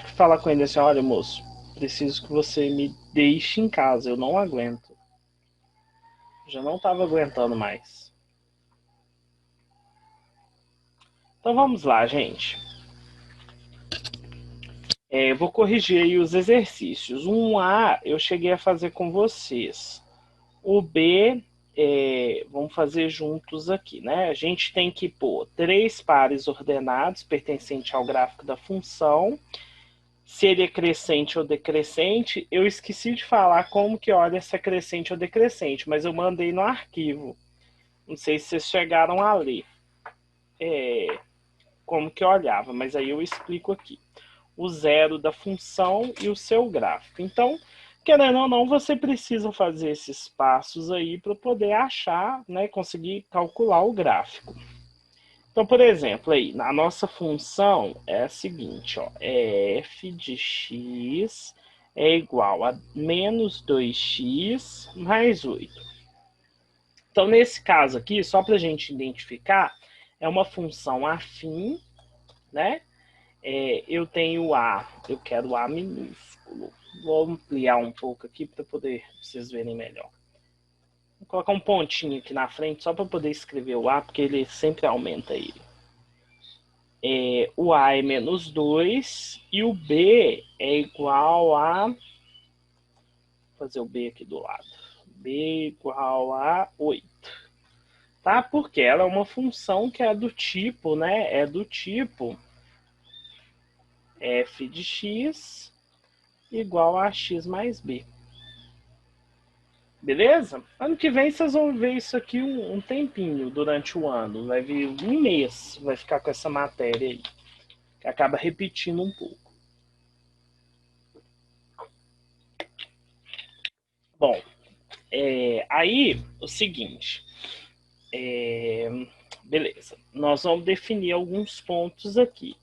que falar com ele assim, olha, moço, preciso que você me deixe em casa, eu não aguento. Já não estava aguentando mais. Então vamos lá, gente. Eu vou corrigir aí os exercícios. Um A eu cheguei a fazer com vocês. O B, vamos fazer juntos aqui, né? A gente tem que pôr 3 pares ordenados pertencentes ao gráfico da função. Se ele é crescente ou decrescente, eu esqueci de falar como que olha se é crescente ou decrescente, mas eu mandei no arquivo. Não sei se vocês chegaram a ler como que olhava, mas aí eu explico aqui. O zero da função e o seu gráfico. Então, querendo ou não, você precisa fazer esses passos aí para poder achar, né, conseguir calcular o gráfico. Então, por exemplo, aí, na nossa função é a seguinte, ó, f de x é igual a menos 2x mais 8. Então, nesse caso aqui, só para a gente identificar, é uma função afim, né? Eu tenho A, eu quero A minúsculo. Vou ampliar um pouco aqui para poder vocês verem melhor. Vou colocar um pontinho aqui na frente só para poder escrever o A, porque ele sempre aumenta ele. O A é menos 2 e o B é igual a... Vou fazer o B aqui do lado. B igual a 8. Tá? Porque ela é uma função que é do tipo, né? É do tipo f de x igual a x mais b. Beleza? Ano que vem vocês vão ver isso aqui um tempinho durante o ano. Vai vir um mês, vai ficar com essa matéria aí. Que acaba repetindo um pouco. Bom, aí o seguinte. Beleza. Nós vamos definir alguns pontos aqui.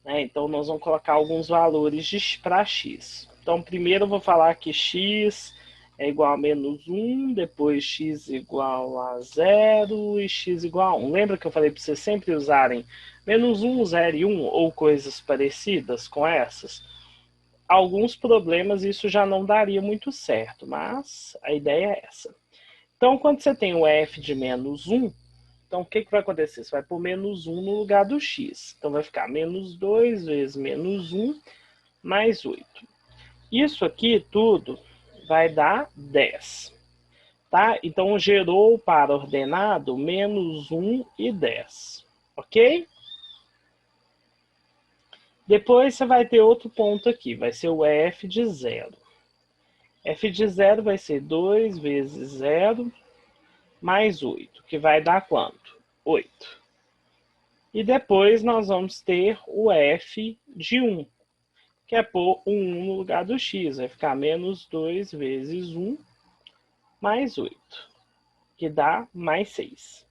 Né? Então nós vamos colocar alguns valores para x. Então primeiro eu vou falar que x é igual a menos 1, depois x igual a 0 e x igual a 1. Lembra que eu falei para vocês sempre usarem menos 1, 0 e 1 ou coisas parecidas com essas? Alguns problemas isso já não daria muito certo, mas a ideia é essa. Então, quando você tem o f de menos 1, então o que vai acontecer? Você vai pôr menos 1 no lugar do x. Então vai ficar menos 2 vezes menos 1 mais 8. Isso aqui tudo vai dar 10. Tá? Então gerou para ordenado menos 1 e 10. Ok? Depois você vai ter outro ponto aqui, vai ser o f de 0. F de 0 vai ser 2 vezes 0 mais 8, que vai dar quanto? 8. E depois nós vamos ter o f de 1, que é pôr o 1 no lugar do x, vai ficar menos 2 vezes 1 mais 8, que dá mais 6.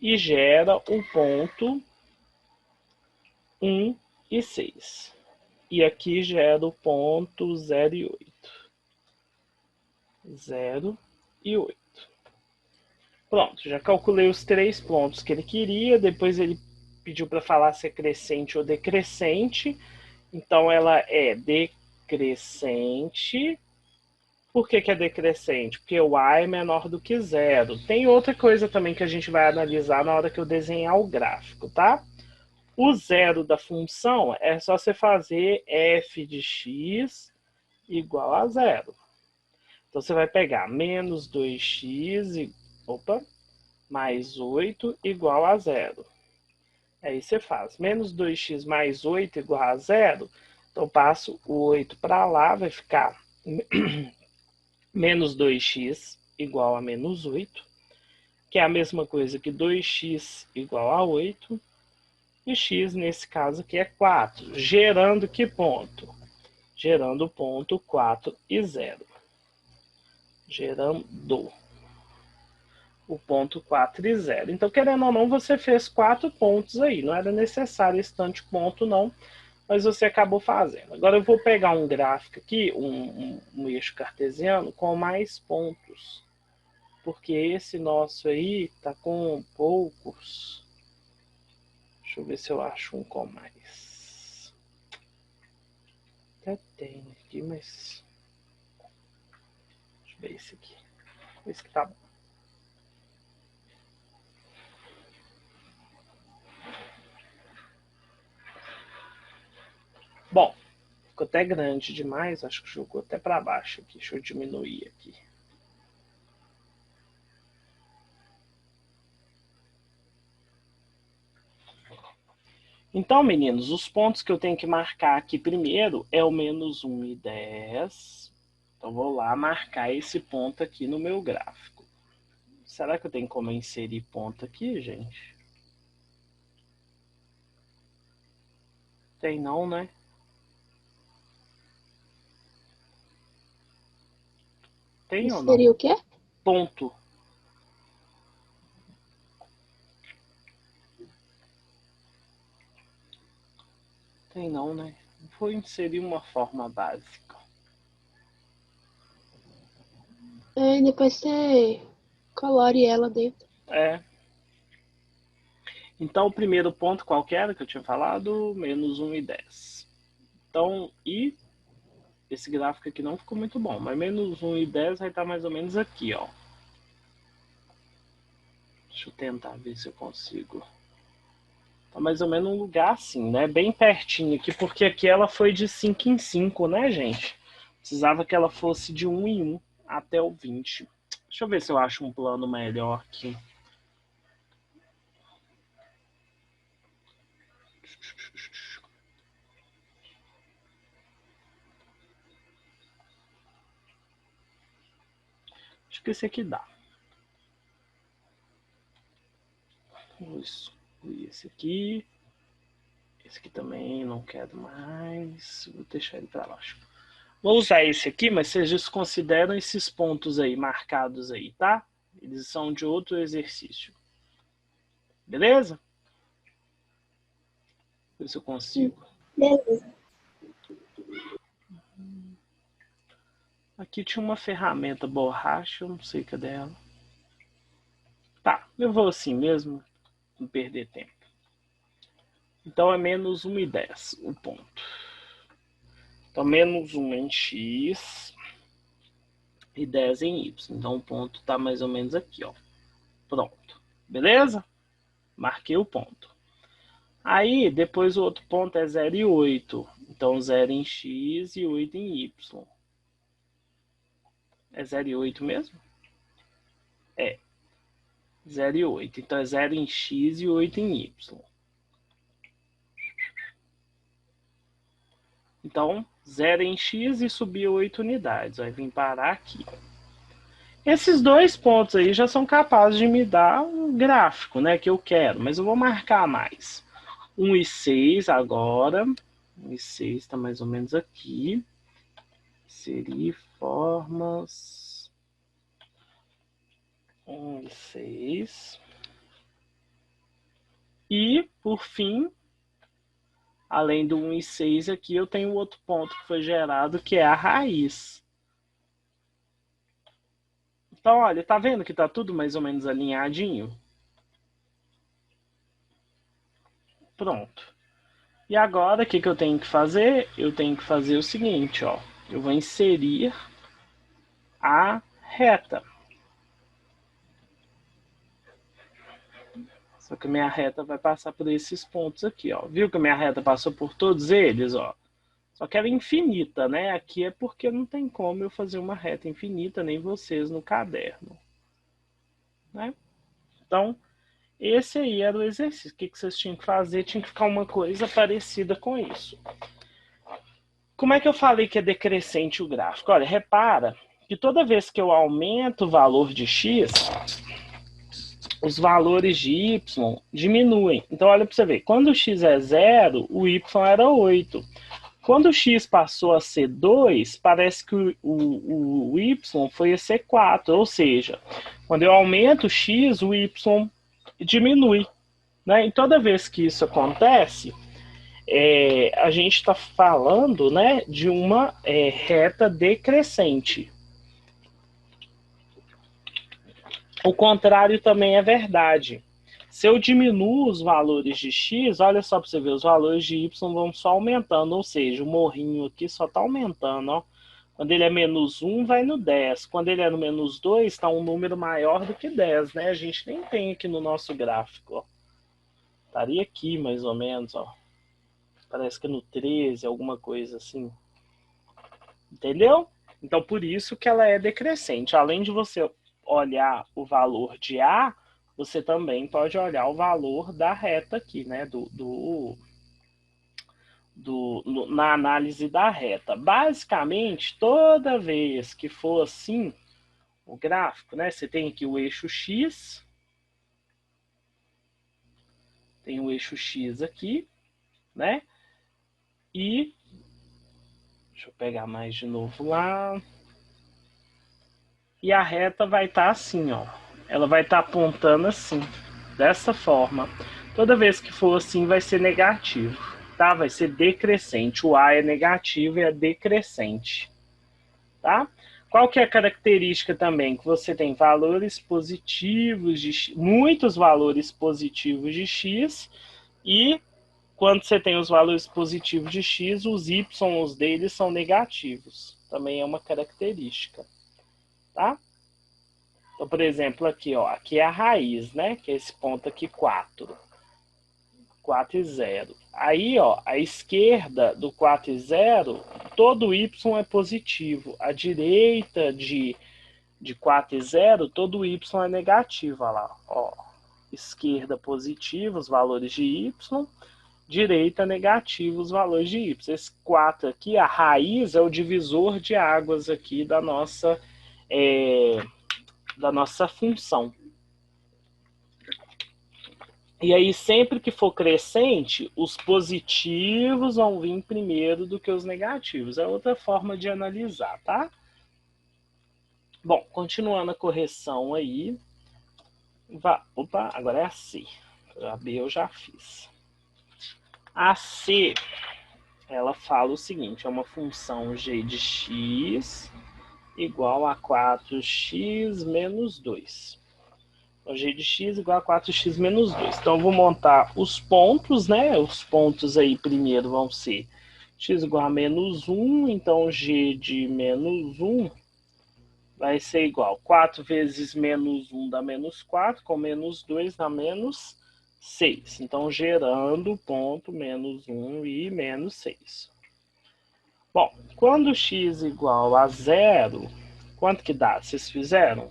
E gera o ponto 1 e 6. E aqui gera o ponto 0 e 8. 0 e 8. Pronto, já calculei os 3 pontos que ele queria, depois ele pediu para falar se é crescente ou decrescente. Então ela é decrescente. Por que é decrescente? Porque o A é menor do que zero. Tem outra coisa também que a gente vai analisar na hora que eu desenhar o gráfico, tá? O zero da função é só você fazer f de x igual a zero. Então você vai pegar menos 2x mais 8 igual a zero. Aí você faz menos 2x mais 8 igual a zero. Então passo o 8 para lá, vai ficar menos 2x igual a menos 8, que é a mesma coisa que 2x igual a 8, e x nesse caso aqui é 4, gerando que ponto? Gerando o ponto 4 e 0. Gerando o ponto 4 e 0. Então, querendo ou não, você fez 4 pontos aí. Não era necessário esse tanto de ponto, não, mas você acabou fazendo. Agora eu vou pegar um gráfico aqui, um eixo cartesiano com mais pontos. Porque esse nosso aí tá com poucos. Deixa eu ver se eu acho um com mais. Até tem aqui, mas... Deixa eu ver esse aqui. Esse que tá bom. Bom, ficou até grande demais. Acho que jogou até para baixo aqui. Deixa eu diminuir aqui. Então, meninos, os pontos que eu tenho que marcar aqui primeiro é o menos 1 e 10. Então, vou lá marcar esse ponto aqui no meu gráfico. Será que eu tenho como inserir ponto aqui, gente? Tem não, né? Tem ou não? Seria o quê? Ponto. Tem não, né? Vou inserir uma forma básica. É, depois você colore ela dentro. É. Então, o primeiro ponto qualquer que eu tinha falado, menos 1 e 10. Então, e esse gráfico aqui não ficou muito bom, mas menos 1 e 10 vai estar mais ou menos aqui, ó. Deixa eu tentar ver se eu consigo. Tá mais ou menos um lugar assim, né? Bem pertinho aqui, porque aqui ela foi de 5 em 5, né, gente? Precisava que ela fosse de 1 em 1 até o 20. Deixa eu ver se eu acho um plano melhor aqui. Acho que esse aqui dá. Vou excluir esse aqui. Esse aqui também não quero mais. Vou deixar ele para baixo. Vou usar esse aqui, mas vocês desconsideram esses pontos aí, marcados aí, tá? Eles são de outro exercício. Beleza? Ver se eu consigo. Beleza. Aqui tinha uma ferramenta borracha, eu não sei cadê ela. Tá, eu vou assim mesmo, não perder tempo. Então é menos 1 e 10 o ponto. Então menos 1 em x e 10 em y. Então o ponto está mais ou menos aqui, ó. Pronto. Beleza? Marquei o ponto. Aí, depois o outro ponto é 0 e 8. Então 0 em x e 8 em y. É 0 e 8 mesmo? É. 0 e 8. Então é 0 em x e 8 em y. Então, 0 em x e subir 8 unidades. Vai vir parar aqui. Esses dois pontos aí já são capazes de me dar um gráfico, né, que eu quero, mas eu vou marcar mais. 1 e 6 agora. 1 e 6 está mais ou menos aqui. Inserir formas. 1 e 6. E, por fim, além do 1 e 6 aqui, eu tenho outro ponto que foi gerado, que é a raiz. Então, olha, tá vendo que tá tudo mais ou menos alinhadinho? Pronto. E agora, o que eu tenho que fazer? Eu tenho que fazer o seguinte, ó. Eu vou inserir a reta. Só que a minha reta vai passar por esses pontos aqui, ó. Viu que a minha reta passou por todos eles, ó? Só que ela é infinita, né? Aqui é porque não tem como eu fazer uma reta infinita, nem vocês no caderno. Né? Então, esse aí era o exercício. O que vocês tinham que fazer? Tinha que ficar uma coisa parecida com isso. Como é que eu falei que é decrescente o gráfico? Olha, repara que toda vez que eu aumento o valor de x, os valores de y diminuem. Então, olha para você ver. Quando o x é 0, o y era 8. Quando o x passou a ser 2, parece que o y foi a ser 4. Ou seja, quando eu aumento o x, o y diminui. Né? E toda vez que isso acontece, a gente está falando, né, de uma reta decrescente. O contrário também é verdade. Se eu diminuo os valores de x, olha só para você ver, os valores de y vão só aumentando, ou seja, o morrinho aqui só está aumentando, ó. Quando ele é menos 1, vai no 10. Quando ele é no menos 2, está um número maior do que 10, né? A gente nem tem aqui no nosso gráfico, ó. Estaria aqui, mais ou menos, ó. Parece que no 13, alguma coisa assim. Entendeu? Então, por isso que ela é decrescente. Além de você olhar o valor de A, você também pode olhar o valor da reta aqui, né? Na análise da reta. Basicamente, toda vez que for assim, o gráfico, né? Você tem aqui o eixo X. Tem o eixo X aqui, né? E deixa eu pegar mais de novo lá. E a reta vai estar assim, ó. Ela vai estar apontando assim, dessa forma. Toda vez que for assim, vai ser negativo, tá? Vai ser decrescente. O A é negativo e é decrescente, tá? Qual que é a característica também? Que você tem valores positivos de x, muitos valores positivos de x, e quando você tem os valores positivos de x, os y deles são negativos. Também é uma característica, tá? Então, por exemplo, aqui, ó, aqui é a raiz, né? Que é esse ponto aqui, 4. 4 e 0. Aí, ó, a esquerda do 4 e 0, todo y é positivo. A direita de 4 e 0, todo y é negativo. Olha lá, ó. Esquerda positivo, os valores de y. Direita negativo, os valores de y. Esse 4 aqui, a raiz, é o divisor de águas aqui da nossa função. E aí, sempre que for crescente, os positivos vão vir primeiro do que os negativos. É outra forma de analisar, tá? Bom, continuando a correção aí. Opa, agora é a C. A B eu já fiz. A C, ela fala o seguinte, é uma função g de x igual a 4x menos 2. Então, g de x igual a 4x menos 2. Então, eu vou montar os pontos, né? Os pontos aí primeiro vão ser x igual a menos 1. Então, g de menos 1 vai ser igual. 4 vezes menos 1 dá menos 4, com menos 2 dá menos 6. Então, gerando ponto menos 1 e menos 6. Bom, quando x igual a 0, quanto que dá? Vocês fizeram?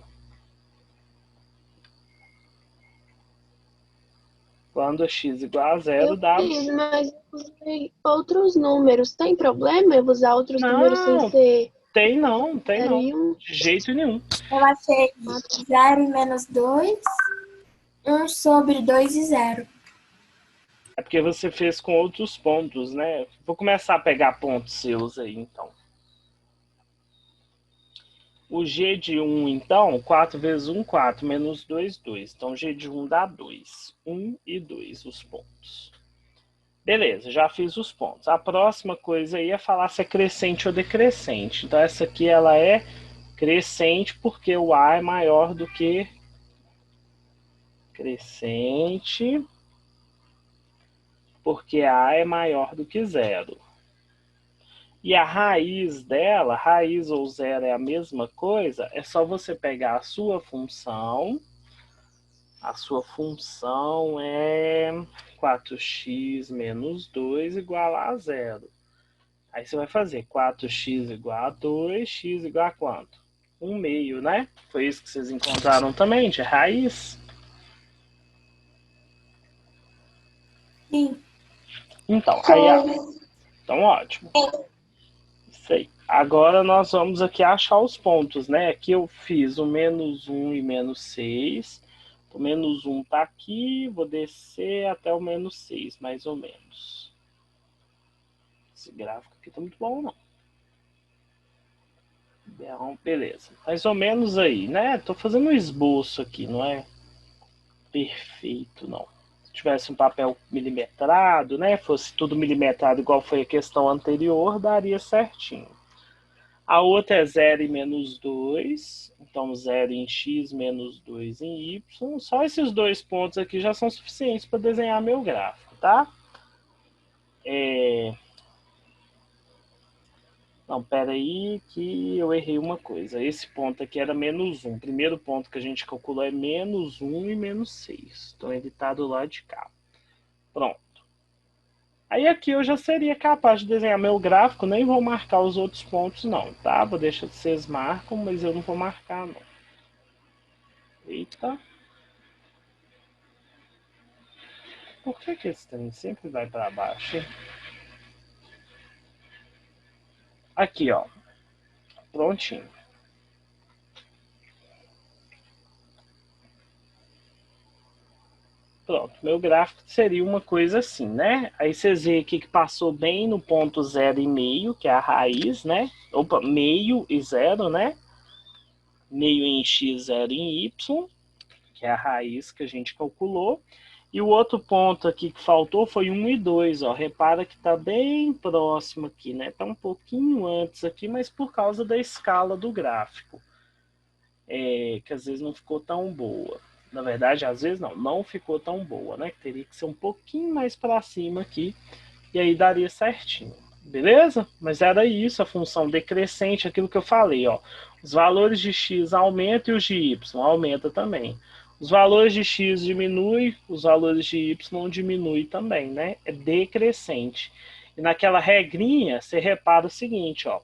Quando x igual a 0, Eu dá... fiz, mas eu usei outros números. Tem problema eu usar outros números sem Não, ser tem não. 0 e 1? De jeito nenhum. Eu achei 0 e menos 2, 1 sobre 2 e 0. É porque você fez com outros pontos, né? Vou começar a pegar pontos seus aí, então. O g de 1, então, 4 vezes 1, 4, menos 2, 2. Então, g de 1 dá 2. 1 e 2, os pontos. Beleza, já fiz os pontos. A próxima coisa aí é falar se é crescente ou decrescente. Então, essa aqui, ela é crescente porque o A é maior do que crescente, porque A é maior do que 0. E a raiz dela, raiz ou zero é a mesma coisa, é só você pegar a sua função é 4x menos 2 igual a 0. Aí você vai fazer 4x igual a 2, x igual a quanto? 1 meio, né? Foi isso que vocês encontraram também, de raiz? Sim. Então, aí... Então, ótimo. Isso aí. Agora nós vamos aqui achar os pontos, né? Aqui eu fiz o menos 1 e menos 6. O menos 1 tá aqui, vou descer até o menos 6, mais ou menos. Esse gráfico aqui tá muito bom, não. Então, beleza. Mais ou menos aí, né? Tô fazendo um esboço aqui, não é perfeito, não. Se tivesse um papel milimetrado, né? Fosse tudo milimetrado igual foi a questão anterior, daria certinho. A outra é 0 e menos 2. Então, 0 em x menos 2 em y. Só esses dois pontos aqui já são suficientes para desenhar meu gráfico, tá? Não, pera aí que eu errei uma coisa. Esse ponto aqui era menos 1. O primeiro ponto que a gente calculou é menos 1 e menos 6. Então, ele está do lado de cá. Pronto. Aí aqui eu já seria capaz de desenhar meu gráfico. Nem vou marcar os outros pontos não, tá? Vou deixar que vocês marcam, mas eu não vou marcar não. Eita. Por que esse trem sempre vai para baixo, hein? Aqui, ó. Prontinho. Pronto, meu gráfico seria uma coisa assim, né? Aí vocês veem aqui que passou bem no ponto 0,5, que é a raiz, né? Opa, meio e 0, né? Meio em x, 0 em y, que é a raiz que a gente calculou. E o outro ponto aqui que faltou foi 1 e 2, ó. Repara que está bem próximo aqui, né? Está um pouquinho antes aqui, mas por causa da escala do gráfico. Que às vezes não ficou tão boa. Na verdade, às vezes não ficou tão boa, né? Teria que ser um pouquinho mais para cima aqui, e aí daria certinho. Beleza? Mas era isso, a função decrescente, aquilo que eu falei, ó. Os valores de x aumentam e os de y aumentam também. Os valores de x diminuem, os valores de y diminuem também, né? É decrescente. E naquela regrinha, você repara o seguinte, ó.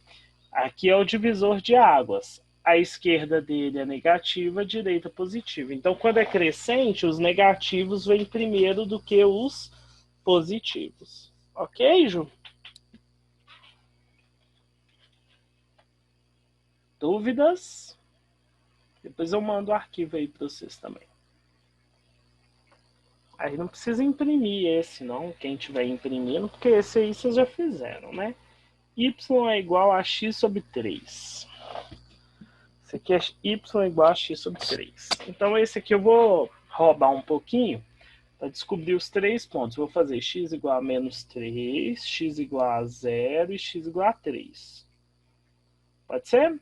Aqui é o divisor de águas. A esquerda dele é negativa, a direita positiva. Então, quando é crescente, os negativos vêm primeiro do que os positivos. Ok, Ju? Dúvidas? Depois eu mando o arquivo aí para vocês também. Aí não precisa imprimir esse, não, quem estiver imprimindo, porque esse aí vocês já fizeram, né? Y é igual a x sobre 3. Esse aqui é y igual a x sobre 3. Então, esse aqui eu vou roubar um pouquinho para descobrir os 3 pontos. Vou fazer x igual a menos 3, x igual a 0 e x igual a 3. Pode ser?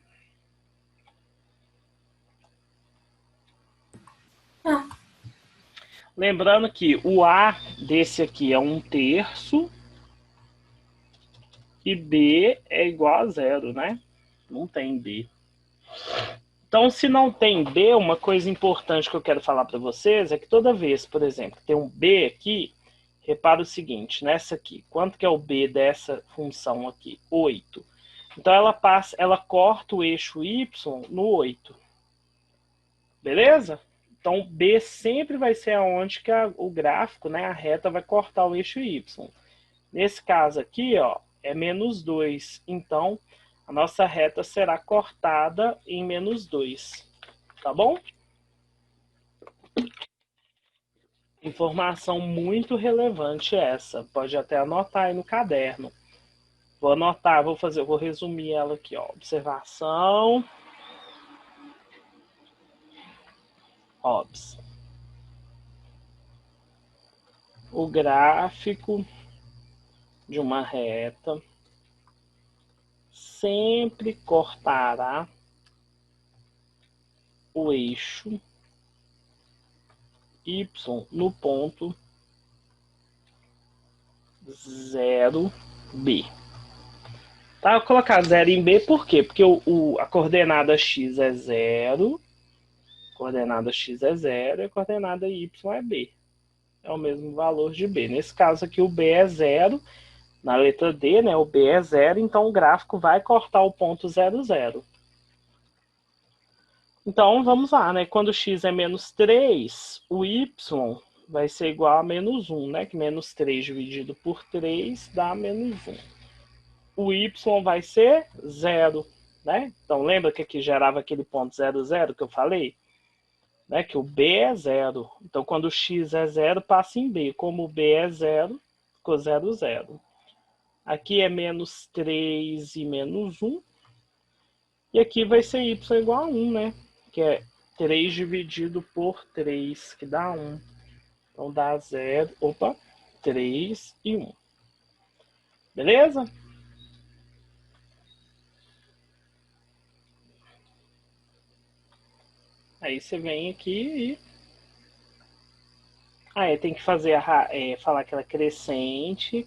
Lembrando que o A desse aqui é 1/3 e B é igual a 0, né? Não tem B. Então, se não tem B, uma coisa importante que eu quero falar para vocês é que toda vez, por exemplo, tem um B aqui, repara o seguinte, nessa aqui, quanto que é o B dessa função aqui? 8. Então, ela corta o eixo Y no 8. Beleza? Então, B sempre vai ser aonde que o gráfico, né, a reta vai cortar o eixo Y. Nesse caso aqui, ó, é menos 2. Então, a nossa reta será cortada em menos 2. Tá bom? Informação muito relevante essa. Pode até anotar aí no caderno. Vou anotar, vou resumir ela aqui, ó. Observação. Obs. O gráfico de uma reta sempre cortará o eixo Y no ponto 0B. Tá? Eu vou colocar 0 em B, por quê? Porque a coordenada x é 0, a coordenada x é 0 e a coordenada y é B. É o mesmo valor de B. Nesse caso aqui o B é 0, na letra D, né, o B é 0, então o gráfico vai cortar o ponto 0, 0. Então, vamos lá, né? Quando x é menos 3, o y vai ser igual a menos 1, né? Que menos 3 dividido por 3 dá menos 1. O y vai ser 0, né? Então, lembra que aqui gerava aquele ponto 0, 0 que eu falei? Né? Que o b é 0. Então, quando o x é 0, passa em b. Como o b é 0, ficou 0, 0. Aqui é menos 3 e menos 1. E aqui vai ser y igual a 1, né? Que é 3 dividido por 3, que dá 1. Então dá 0, 3 e 1. Beleza? Aí você vem aqui e... Aí tem que fazer falar que ela é crescente,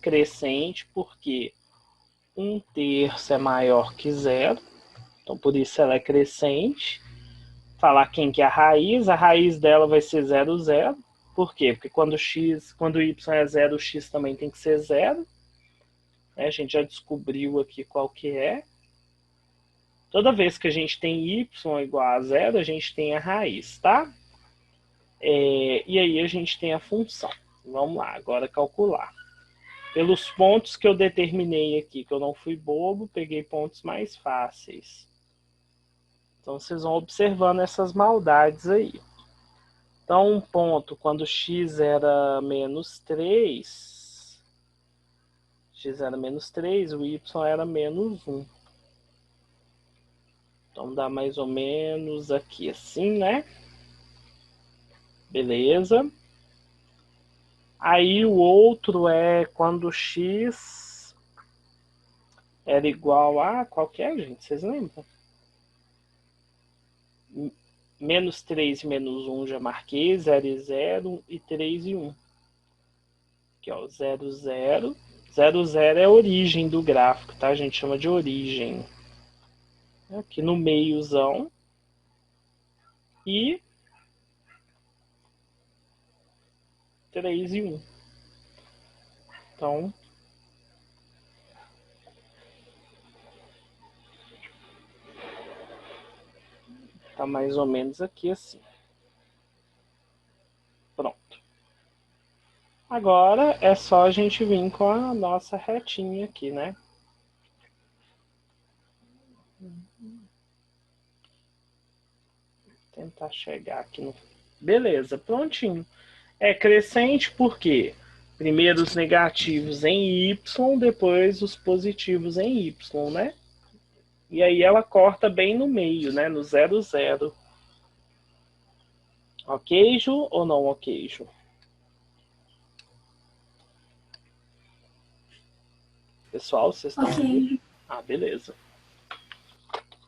porque 1/3 é maior que 0. Então, por isso ela é crescente. Falar quem que é a raiz dela vai ser 0, 0. Por quê? Porque quando y é 0, o x também tem que ser 0. A gente já descobriu aqui qual que é. Toda vez que a gente tem y igual a 0, a gente tem a raiz, tá? E aí a gente tem a função. Vamos lá, agora calcular. Pelos pontos que eu determinei aqui, que eu não fui bobo, peguei pontos mais fáceis. Então, vocês vão observando essas maldades aí. Então, um ponto, quando x era menos 3, o y era menos 1. Então, dá mais ou menos aqui assim, né? Beleza. Aí, o outro é quando x era igual a... Qual que é, gente? Vocês lembram? Menos 3 e menos 1 já marquei, 0 e 0, e 3 e 1. Aqui, ó, 0, 0. 0, 0 é a origem do gráfico, tá? A gente chama de origem. Aqui no meiozão. E 3 e 1. Então, tá mais ou menos aqui assim. Pronto. Agora é só a gente vir com a nossa retinha aqui, né? Tentar chegar aqui no... Beleza, prontinho. É crescente porque primeiro os negativos em y, depois os positivos em y, né? E aí ela corta bem no meio, né? No 0, 0. Ok, Ju, ou não ok, Ju? Pessoal, vocês estão aí? Ah, beleza.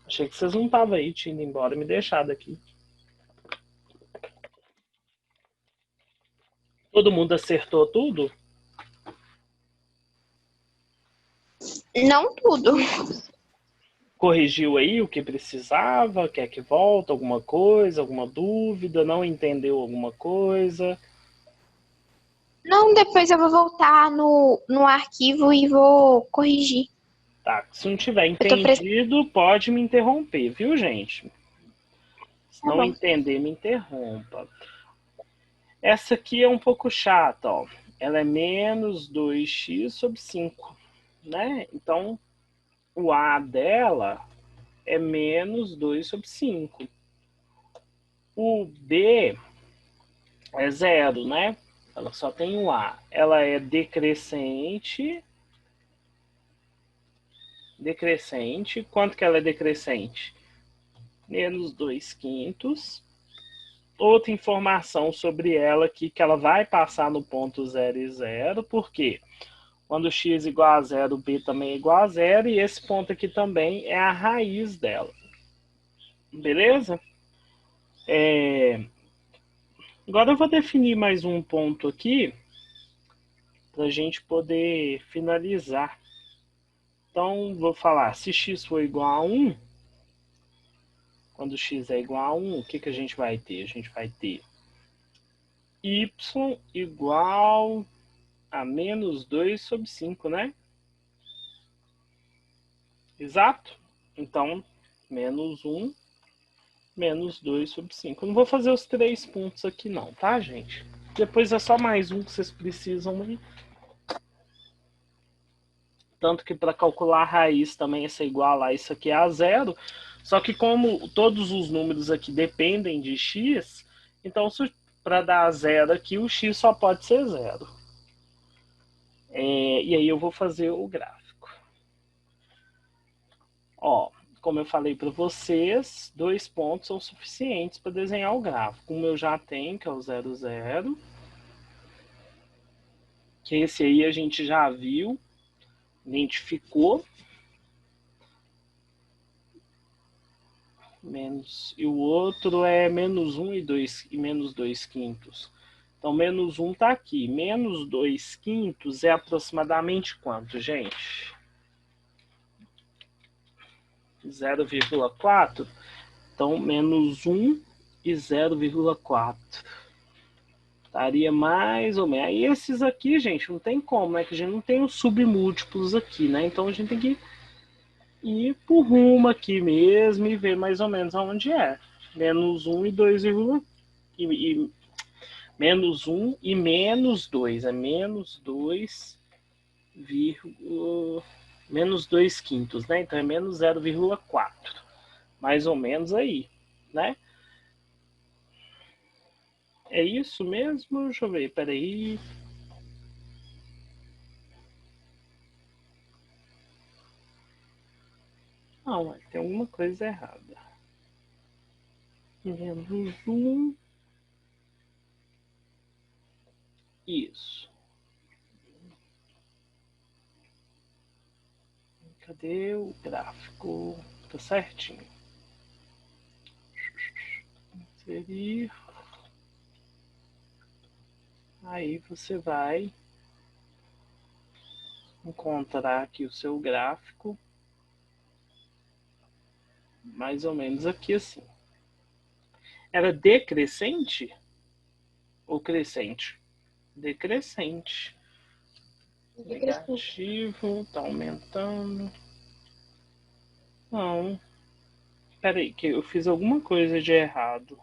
Achei que vocês não estavam aí, tinham ido embora e me deixado aqui. Todo mundo acertou tudo? Não tudo. Corrigiu aí o que precisava? Quer que volte alguma coisa, alguma dúvida? Não entendeu alguma coisa? Não, depois eu vou voltar no arquivo e vou corrigir. Tá, se não tiver Eu tô prestando. entendido, pode me interromper, viu, gente? Se Tá não bom. entender, me interrompa. Essa aqui é um pouco chata, ó. Ela é menos 2x sobre 5, né? Então, o A dela é menos 2 sobre 5. O B é 0, né? Ela só tem o A. Ela é decrescente. Decrescente. Quanto que ela é decrescente? Menos 2/5. Outra informação sobre ela aqui, que ela vai passar no ponto 0 e 0. Por quê? Quando x igual a 0, b também é igual a 0. E esse ponto aqui também é a raiz dela. Beleza? Agora eu vou definir mais um ponto aqui para a gente poder finalizar. Então, vou falar, se x for igual a 1, quando x é igual a 1, o que a gente vai ter? A gente vai ter y igual a menos 2 sobre 5, né? Exato? Então, menos 1, menos 2 sobre 5. Eu não vou fazer os 3 pontos aqui não, tá, gente? Depois é só mais um que vocês precisam aí. Tanto que para calcular a raiz também é igual a isso aqui a 0. Só que como todos os números aqui dependem de x, então para dar 0 aqui, o x só pode ser 0. E aí eu vou fazer o gráfico. Ó, como eu falei para vocês, 2 pontos são suficientes para desenhar o gráfico. Um eu já tenho, que é o 0, 0. Que esse aí a gente já viu, identificou. Menos e o outro é menos 1 e menos 2 quintos. Então, menos 1 está aqui. Menos 2 quintos é aproximadamente quanto, gente? 0,4. Então, menos 1 e 0,4. Estaria mais ou menos. Aí esses aqui, gente, não tem como, né? Que a gente não tem os submúltiplos aqui, né? Então, a gente tem que ir por rumo aqui mesmo e ver mais ou menos aonde é. Menos 1 e 2, menos 1 e menos 2. É menos 2, menos 2 quintos, né? Então é menos 0,4. Mais ou menos aí, né? É isso mesmo? Deixa eu ver, peraí. Não, tem alguma coisa errada. Menos 1. Isso. Cadê o gráfico? Tá certinho. Inserir. Aí você vai encontrar aqui o seu gráfico. Mais ou menos aqui assim. Era decrescente ou crescente? Decrescente. Negativo, tá aumentando. Não. Peraí, que eu fiz alguma coisa de errado.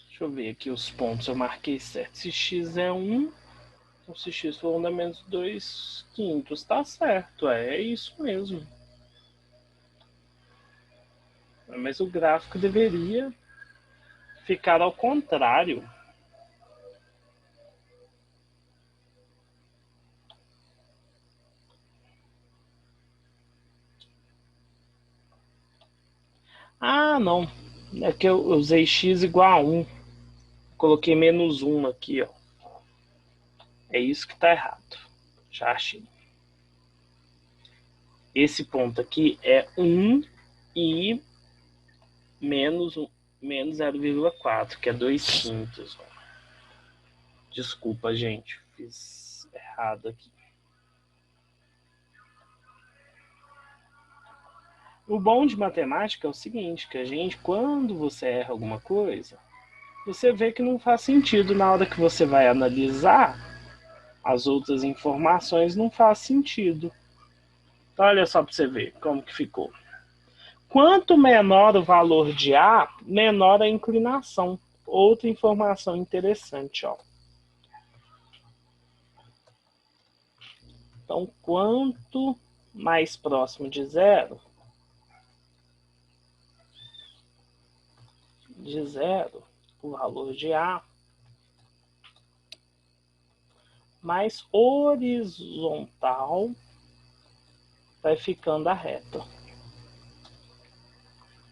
Deixa eu ver aqui os pontos. Eu marquei certo. Se x é 1, então se x for 1 dá menos 2 quintos. Tá certo, é isso mesmo. Mas o gráfico deveria ficar ao contrário. Ah, não. É que eu usei x igual a 1. Coloquei menos 1 aqui, ó. É isso que tá errado. Já achei. Esse ponto aqui é 1 e menos 0,4, que é 2 quintos. Desculpa, gente. Fiz errado aqui. O bom de matemática é o seguinte, que a gente, quando você erra alguma coisa, você vê que não faz sentido na hora que você vai analisar as outras informações, não faz sentido. Então, olha só para você ver como que ficou. Quanto menor o valor de A, menor a inclinação. Outra informação interessante, ó. Então, quanto mais próximo de zero, o valor de A, mais horizontal vai ficando a reta.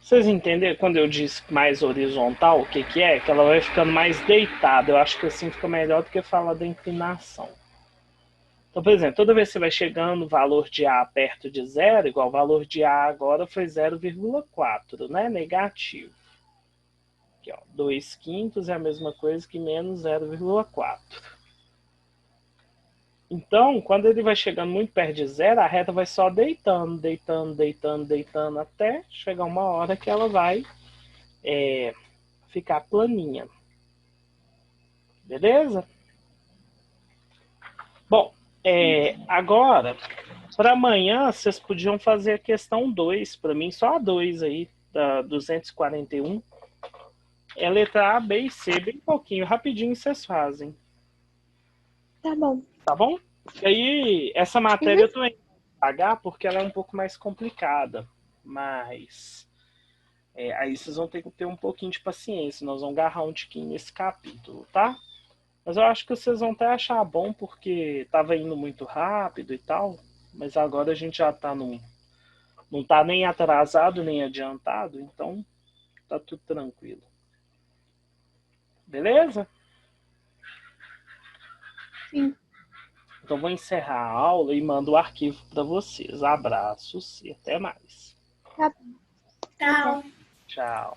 Vocês entenderam quando eu disse mais horizontal, o que que é? Que ela vai ficando mais deitada. Eu acho que assim fica melhor do que falar da inclinação. Então, por exemplo, toda vez que você vai chegando o valor de A perto de zero, igual o valor de A agora foi 0,4, né? Negativo. Aqui, ó, 2 quintos é a mesma coisa que menos 0,4. Então, quando ele vai chegando muito perto de zero, a reta vai só deitando, até chegar uma hora que ela vai ficar planinha. Beleza? Bom, agora, para amanhã, vocês podiam fazer a questão 2. Para mim, só a 2 aí, da 241. É letra A, B e C, bem pouquinho, rapidinho vocês fazem. Tá bom. Tá bom? E aí, essa matéria eu também vou pagar porque ela é um pouco mais complicada. Mas aí vocês vão ter que ter um pouquinho de paciência. Nós vamos agarrar um tiquinho nesse capítulo, tá? Mas eu acho que vocês vão até achar bom porque estava indo muito rápido e tal. Mas agora a gente já tá não tá nem atrasado nem adiantado, então tá tudo tranquilo. Beleza? Sim. Então, vou encerrar a aula e mando o arquivo para vocês. Abraços e até mais. Tchau. Tchau.